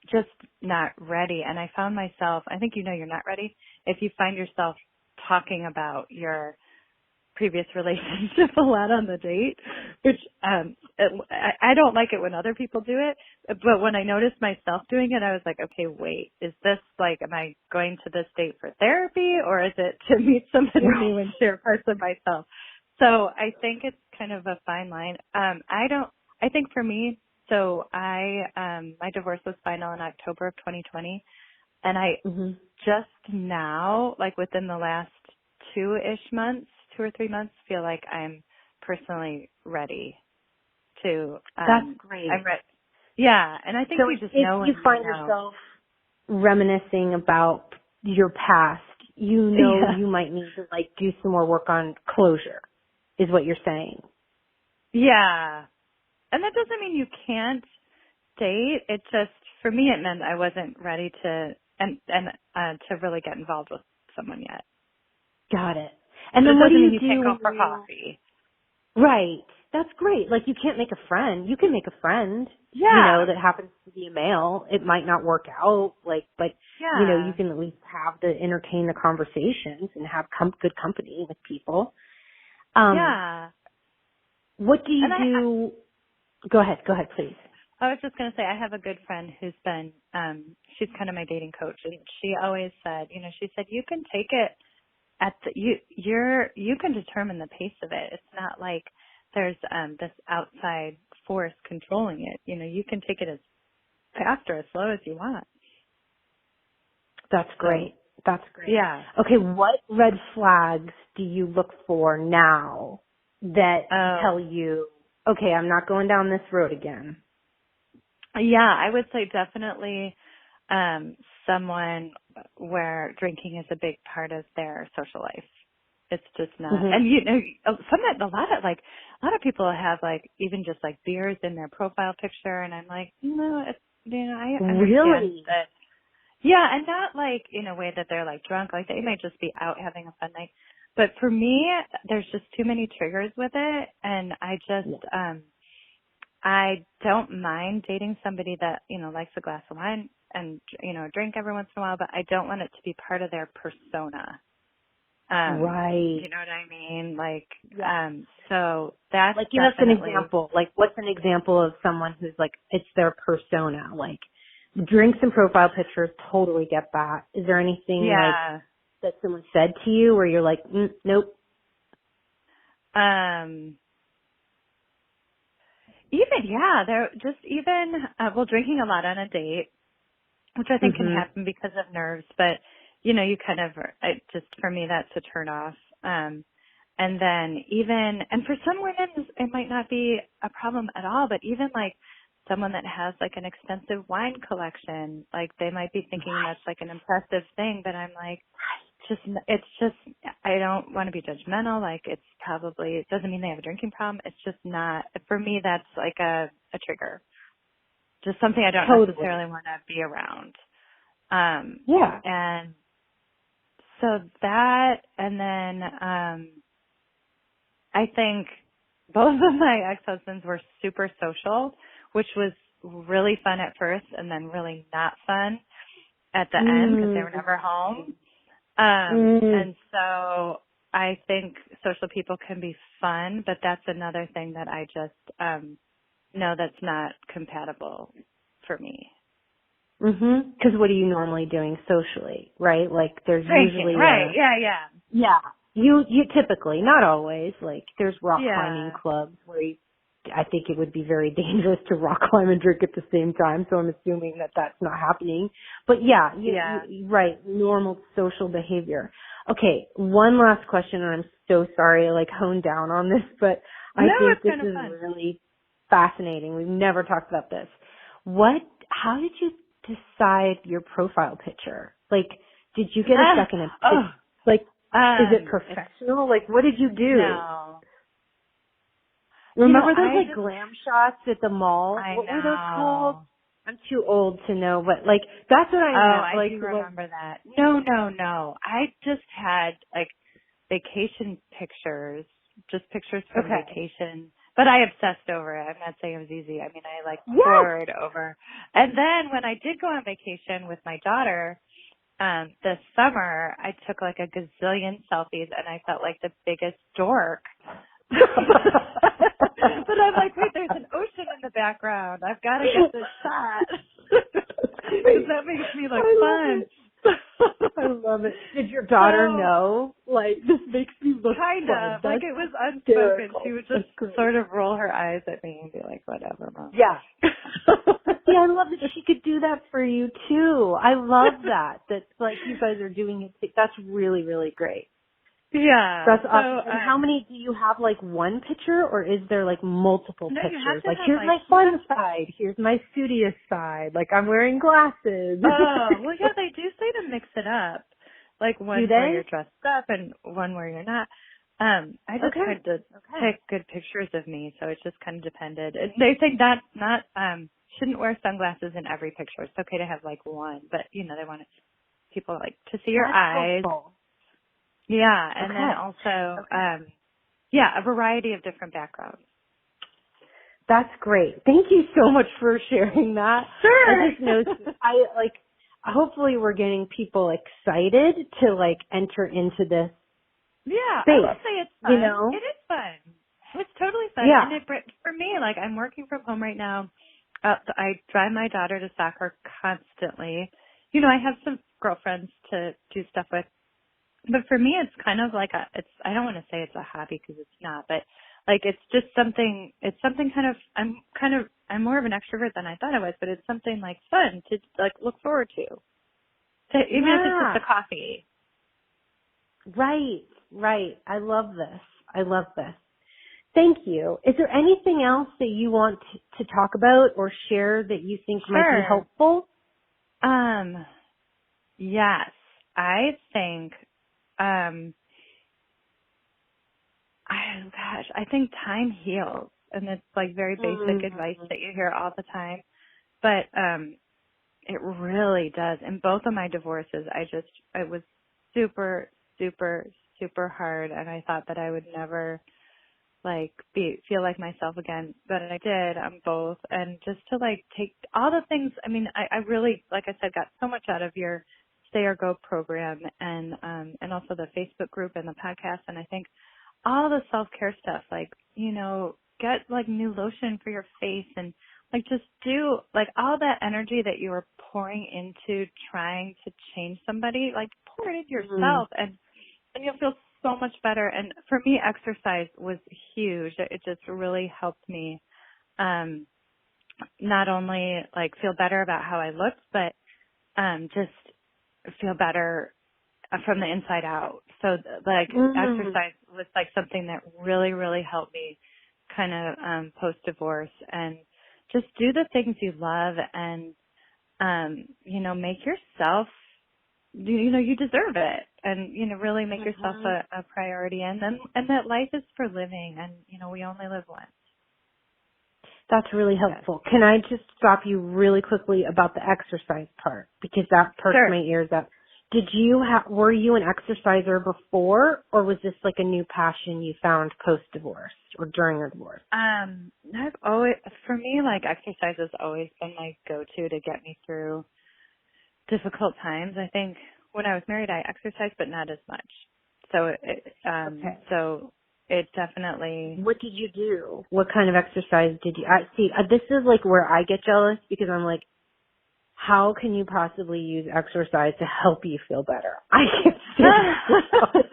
just not ready, and I found myself, I think you're not ready, if you find yourself talking about your previous relationship a lot on the date, which I don't like it when other people do it, but when I noticed myself doing it, I was like, okay, wait, is this like, am I going to this date for therapy, or is it to meet somebody new and share parts of myself? So I think it's kind of a fine line. I think for me, so my divorce was final in October of 2020, and I just now, like within the last 2 or 3 months, feel like I'm personally ready to. That's great. I'm ready. Yeah, and I think so you just if know. You find yourself reminiscing about your past, you might need to like do some more work on closure, is what you're saying. Yeah, and that doesn't mean you can't date. It just, for me, it meant I wasn't ready to to really get involved with someone yet. Got it. And then it what do doesn't mean you you do? can't go for coffee. Right. That's great. Like you can't make a friend. You can make a friend, Yeah. that happens to be a male. It might not work out, but Yeah. you can at least entertain the conversations and have good company with people. Yeah. What do you do? Go ahead, please. I was just going to say, I have a good friend who's been, she's kind of my dating coach, and she always said, she said, you can take it you can determine the pace of it. It's not like there's, this outside force controlling it. You can take it as fast or as slow as you want. That's great. That's great. Yeah. Okay, what red flags do you look for now that tell you, okay, I'm not going down this road again? Yeah, I would say definitely someone where drinking is a big part of their social life. It's just not, and a lot of people have like even just like beers in their profile picture, and I'm like, I understand really that. Yeah, and not like in a way that they're like drunk, like they might just be out having a fun night. But for me, there's just too many triggers with it, and I just I don't mind dating somebody that, likes a glass of wine and, drink every once in a while, but I don't want it to be part of their persona. Right. You know what I mean? Like, so that's like, give us an example. Like, what's an example of someone who's like, it's their persona? Like, drinks and profile pictures, totally get that. Is there anything like that someone said to you where you're like, nope? They're just drinking a lot on a date, which I think can happen because of nerves, but you kind of, for me, that's a turn off. And then and for some women, it might not be a problem at all, but even like someone that has like an extensive wine collection, like they might be thinking that's like an impressive thing, but I'm like, I don't want to be judgmental. Like it doesn't mean they have a drinking problem. It's just not, for me, that's like a trigger. Just something I don't necessarily want to be around. And so that, and then, I think both of my ex-husbands were super social, which was really fun at first and then really not fun at the end because they were never home. And so I think social people can be fun, but that's another thing that I just know that's not compatible for me. Because what are you normally doing socially, right? Like there's usually You typically, not always, like there's rock climbing clubs where I think it would be very dangerous to rock climb and drink at the same time, so I'm assuming that that's not happening. But right, normal social behavior. Okay, one last question, and I'm so sorry I honed down on this, but I think this is really fascinating. We've never talked about this. What how did you decide your profile picture? Like, did you get a second opinion? Like, is it professional? Like, what did you do? No. Remember those glam shots at the mall? What were those called? I'm too old to know, but like that's what I meant. I do remember that. No. I just had like vacation pictures, just pictures from vacation. But I obsessed over it. I'm not saying it was easy. I mean, I pored over. And then when I did go on vacation with my daughter, this summer, I took like a gazillion selfies and I felt like the biggest dork. But I'm like, wait, there's an ocean in the background. I've got to get this shot. Because that makes me look fun. I love it. Did your daughter know? Like, this makes me look kind fun. of. Like, it was unspoken. She would just sort of roll her eyes at me and be like, whatever, Mom. Yeah. Yeah, I love that she could do that for you, too. I love that. That's like you guys are doing it. That's really, really great. Yeah. That's awesome. And how many do you have? Like one picture, or is there like multiple pictures? Like, here's my fun side. Here's my studious side. Like, I'm wearing glasses. Oh, well, yeah, they do say to mix it up. Like one where you're dressed up and one where you're not. I just tried to pick good pictures of me, so it just kind of depended. And they say not shouldn't wear sunglasses in every picture. It's okay to have like one, but you know they want people like to see your eyes. Helpful. Yeah, and then also, a variety of different backgrounds. That's great. Thank you so much for sharing that. Sure. I just know, hopefully we're getting people excited to like enter into this. Yeah, space, I will say it's fun. You know? It is fun. It's totally fun. Yeah. And for me, like I'm working from home right now. I drive my daughter to soccer constantly. You know, I have some girlfriends to do stuff with. But for me, it's kind of like I don't want to say it's a hobby because it's not, but like it's just something, I'm more of an extrovert than I thought I was, but it's something like fun to like look forward to even if it's just a coffee. Right. I love this. Thank you. Is there anything else that you want to talk about or share that you think might be helpful? Yes, I think, I think time heals, and it's like very basic advice that you hear all the time, but it really does. In both of my divorces, it was super, super, super hard, and I thought that I would never like feel like myself again, but I did on both. And just to like take all the things, I mean, I really, like I said, got so much out of your Stay or Go program and also the Facebook group and the podcast. And I think all the self-care stuff, like, you know, get like new lotion for your face and like just do like all that energy that you were pouring into trying to change somebody, like pour it into yourself and you'll feel so much better. And for me, exercise was huge. It just really helped me not only like feel better about how I looked, but just feel better from the inside out. So like exercise was like something that really, really helped me kind of post-divorce, and just do the things you love and, you know, make yourself, you know, you deserve it, and, you know, really make yourself a priority, and that life is for living, and, you know, we only live once. That's really helpful. Yes. Can I just stop you really quickly about the exercise part? Because that perked my ears up. Were you an exerciser before, or was this like a new passion you found post-divorce or during your divorce? For me, like exercise has always been my go-to to get me through difficult times. I think when I was married, I exercised, but not as much. So it definitely. What did you do? What kind of exercise did you? This is like where I get jealous, because I'm like, how can you possibly use exercise to help you feel better? I can't stand it.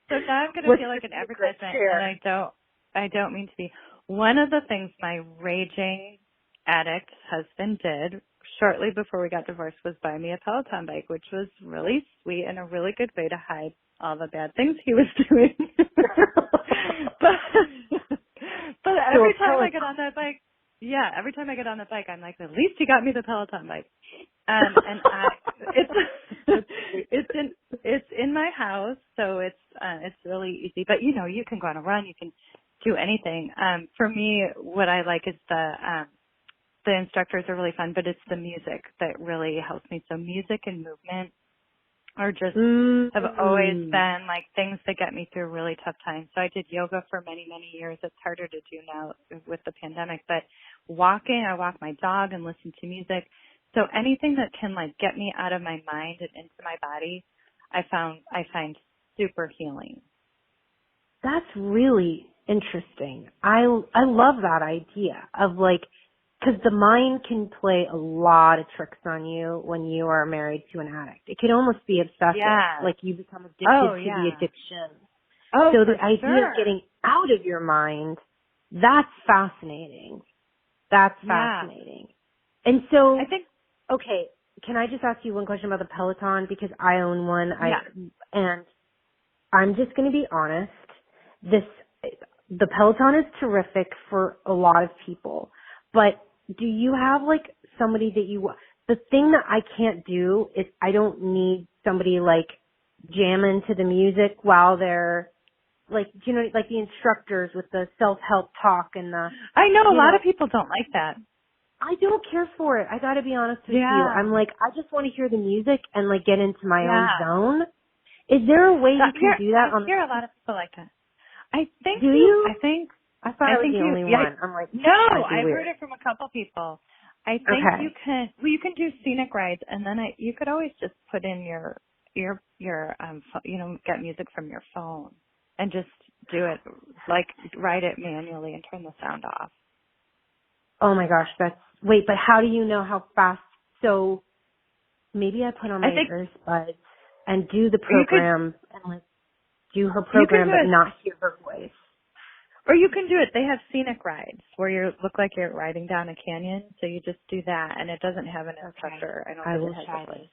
So now I'm going to feel like an advertisement, and I don't mean to be. One of the things my raging addict husband did shortly before we got divorced was buy me a Peloton bike, which was really sweet and a really good way to hide all the bad things he was doing. but every time I get on that bike, Yeah, every time I get on the bike, I'm like, at least he got me the Peloton bike. And it's in my house, so it's really easy. But you can go on a run, you can do anything. For me, what I like is the instructors are really fun, but it's the music that really helps me. So music and movement are just have always been like things that get me through really tough times. So I did yoga for many, many years. It's harder to do now with the pandemic, but I walk my dog and listen to music. So anything that can like get me out of my mind and into my body, I find super healing. That's really interesting. I love that idea of like, because the mind can play a lot of tricks on you when you are married to an addict. It can almost be obsessive, like you become addicted to the addiction. Oh, so the idea sure. of getting out of your mind, that's fascinating. That's fascinating. And so, I think, okay, can I just ask you one question about the Peloton? Because I own one. And I'm just going to be honest. The Peloton is terrific for a lot of people, but do you have like somebody that the thing that I can't do is I don't need somebody like jamming to the music while they're like, like the instructors with the self-help talk and I know a lot of people don't like that. I don't care for it. I gotta be honest with you. I'm like, I just want to hear the music and like get into my own zone. Is there a way you can do that? I hear a lot of people like that. I think. Do you? I thought I was the only one. I'm like, no, I've heard it from a couple people. I think you can. Well, you can do scenic rides, and then you could always just put in your get music from your phone and just do it, like write it manually and turn the sound off. Oh my gosh, wait, but how do you know how fast? So maybe I put on my earbuds and do the program and like do her program but not hear her voice. Or you can do it. They have scenic rides where you look like you're riding down a canyon. So you just do that, and it doesn't have an instructor. I will try this.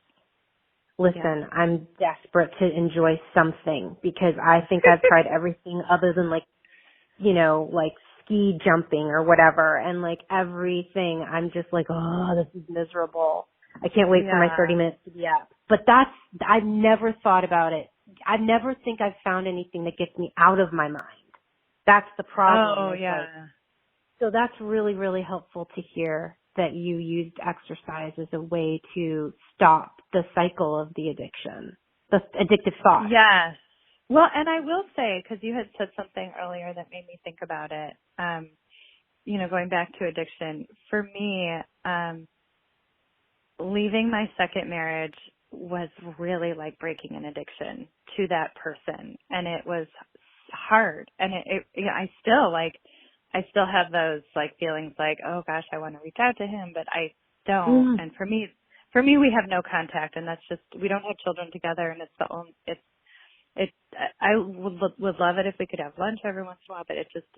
Listen, I'm desperate to enjoy something because I think I've tried everything other than like, like ski jumping or whatever. And like everything, I'm just like, oh, this is miserable. I can't wait for my 30 minutes to be up. But I've never thought about it. I never think I've found anything that gets me out of my mind. That's the problem. Oh, yeah. Like, so that's really, really helpful to hear that you used exercise as a way to stop the cycle of the addiction, the addictive thought. Yes. Well, and I will say, because you had said something earlier that made me think about it, going back to addiction, for me, leaving my second marriage was really like breaking an addiction to that person. And it was hard. And I still have those like feelings like, oh gosh, I want to reach out to him, but I don't. And for me, we have no contact, and that's just, we don't have children together, and I would love it if we could have lunch every once in a while, but it just,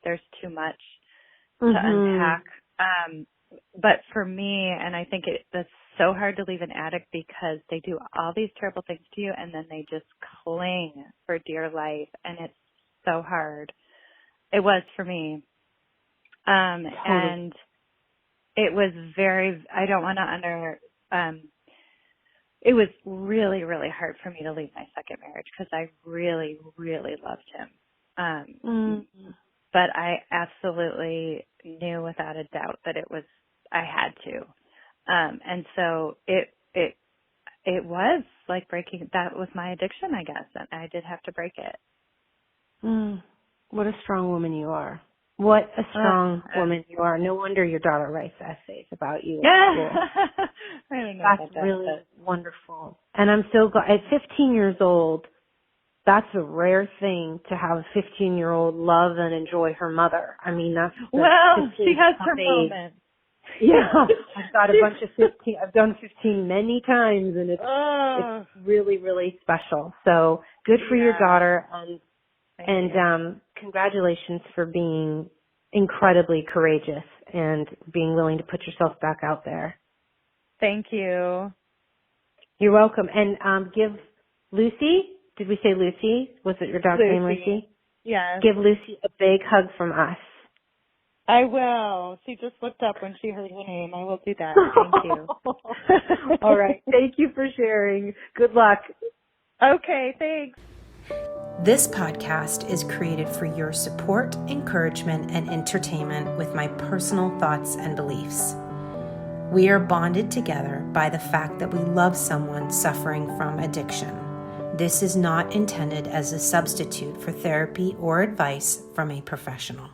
there's too much to unpack. But for me, and I think that's so hard to leave an addict because they do all these terrible things to you and then they just cling for dear life, and it's so hard. It was for me. And it was I don't want to it was really, really hard for me to leave my second marriage because I really, really loved him. But I absolutely knew without a doubt that I had to. And so it was like breaking, that was my addiction, I guess, and I did have to break it. What a strong woman you are. What a strong woman you are. No wonder your daughter writes essays about you at school. I don't know. That's really wonderful. And I'm so glad. At 15 years old, that's a rare thing to have a 15-year-old love and enjoy her mother. I mean, that's she has her moments. Yeah, I've got a bunch of 15. I've done 15 many times, and it's really, really special. So good for your daughter, and congratulations for being incredibly courageous and being willing to put yourself back out there. Thank you. You're welcome. And give Lucy, did we say Lucy? Was it your dog's name, Lucy? Yes. Give Lucy a big hug from us. I will. She just looked up when she heard your name. I will do that. Thank you. All right. Thank you for sharing. Good luck. Okay, thanks. This podcast is created for your support, encouragement, and entertainment with my personal thoughts and beliefs. We are bonded together by the fact that we love someone suffering from addiction. This is not intended as a substitute for therapy or advice from a professional.